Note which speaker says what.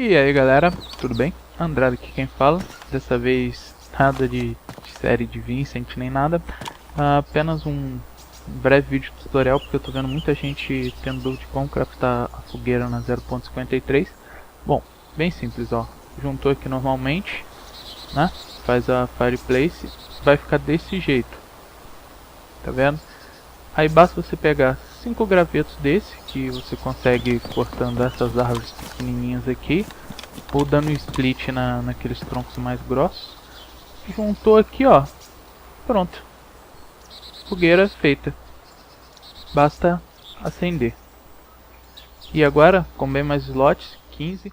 Speaker 1: E aí galera, tudo bem? Andrade aqui quem fala. Dessa vez nada de série de Vincent nem nada, apenas um breve vídeo tutorial, porque eu tô vendo muita gente tendo dúvida de como craftar a fogueira na 0.53. Bom, bem simples, ó. Juntou aqui normalmente, né? Faz a fireplace, vai ficar desse jeito, tá vendo? Aí basta você pegar 5 gravetos desse, que você consegue cortando essas árvores pequenininhas aqui, ou dando um split naqueles troncos mais grossos. Juntou aqui, ó, pronto, fogueira feita, basta acender. E agora, com bem mais slots, 15,